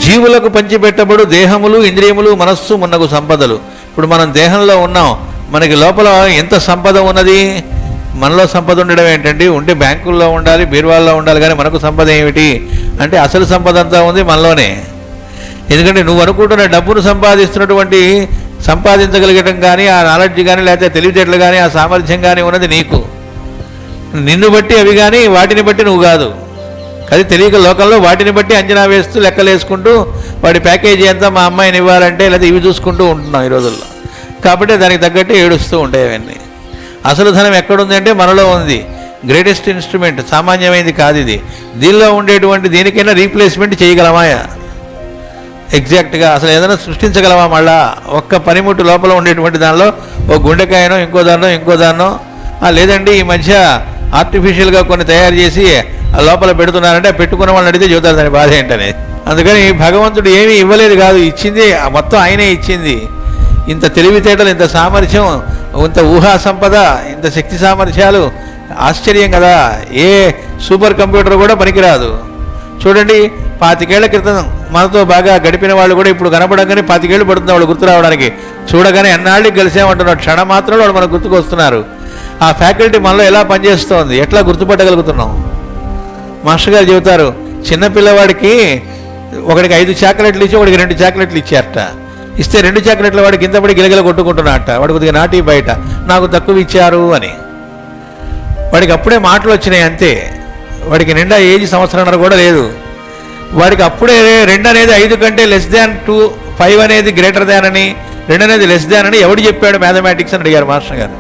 జీవులకు పంచిపెట్టబడు దేహములు ఇంద్రియములు మనస్సు మున్నగు సంపదలు. ఇప్పుడు మనం దేహంలో ఉన్నాం, మనకి లోపల ఎంత సంపద ఉన్నది? మనలో సంపద ఉండడం ఏంటండి? ఉంటే బ్యాంకుల్లో ఉండాలి, బీరువాల్లో ఉండాలి, కానీ మనకు సంపద ఏమిటి అంటే అసలు సంపద అంతా ఉంది మనలోనే. ఎందుకంటే నువ్వు అనుకుంటున్న డబ్బును సంపాదించగలిగటం కానీ, ఆ నాలెడ్జ్ కానీ, లేకపోతే తెలివితేటలు కానీ, ఆ సామర్థ్యం కానీ ఉన్నది నీకు. నిన్ను బట్టి అవి కానీ, వాటిని బట్టి నువ్వు కాదు. అది తెలియక లోకంలో వాటిని బట్టి అంచనా వేస్తూ లెక్కలు వేసుకుంటూ వాడి ప్యాకేజీ అంతా మా అమ్మాయిని ఇవ్వాలంటే లేదా ఇవి చూసుకుంటూ ఉంటున్నాం ఈ రోజుల్లో. కాబట్టి దానికి తగ్గట్టు ఏడుస్తూ ఉంటాయి అవన్నీ. అసలు ధనం ఎక్కడుంది అంటే మనలో ఉంది. గ్రేటెస్ట్ ఇన్స్ట్రుమెంట్, సామాన్యమైనది కాదు ఇది. దీనిలో ఉండేటువంటి దేనికైనా రీప్లేస్మెంట్ చేయగలమా? ఎగ్జాక్ట్గా అసలు ఏదైనా సృష్టించగలమా? మళ్ళా ఒక్క పనిముట్టు లోపల ఉండేటువంటి దానిలో ఓ గుండెకాయనో ఇంకో దాన్నో లేదండి ఈ మధ్య ఆర్టిఫిషియల్గా కొన్ని తయారు చేసి ఆ లోపల పెడుతున్నారంటే పెట్టుకున్న వాళ్ళని అడిగితే చెబుతారు దాని బాధ ఏంటని. అందుకని భగవంతుడు ఏమీ ఇవ్వలేదు కాదు, ఇచ్చింది మొత్తం ఆయనే ఇచ్చింది. ఇంత తెలివితేటలు, ఇంత సామర్థ్యం, ఇంత ఊహా సంపద, ఇంత శక్తి సామర్థ్యాలు ఆశ్చర్యం కదా. ఏ సూపర్ కంప్యూటర్ కూడా పనికిరాదు. చూడండి 25 ఏళ్ల క్రితం మనతో బాగా గడిపిన వాళ్ళు కూడా ఇప్పుడు కనపడంగానే 25 ఏళ్ళు పడుతుంది వాళ్ళు గుర్తు రావడానికి. చూడగానే ఎన్నాళ్ళకి కలిసామంటున్నాడు, క్షణ మాత్రంలో వాళ్ళు మనకు గుర్తుకు వస్తున్నారు. ఆ ఫ్యాకల్టీ మనలో ఎలా పనిచేస్తోంది, ఎట్లా గుర్తుపట్టగలుగుతున్నాం? మాస్టర్ గారు చెబుతారు, చిన్నపిల్లవాడికి ఒకడికి 5 చాక్లెట్లు ఇచ్చి ఒకడికి 2 చాక్లెట్లు ఇచ్చారట. ఇస్తే 2 చాక్లెట్ల వాడికి కింద పడి గిలగిల కొట్టుకుంటున్నట్ట. వాడు కొద్దిగా నాటి బయట నాకు తక్కువ ఇచ్చారు అని. వాడికి అప్పుడే మాటలు వచ్చినాయి అంతే. వాడికి నిండా ఏజ్ 1.5 సంవత్సరం కూడా లేదు. వాడికి అప్పుడే 2 అనేది 5 కంటే 2 5 అనేది గ్రేటర్ దాన్ అని, 2 అనేది లెస్ దాన్ అని ఎవడు చెప్పాడు మ్యాథమెటిక్స్ అని అడిగారు మాస్టర్ గారు.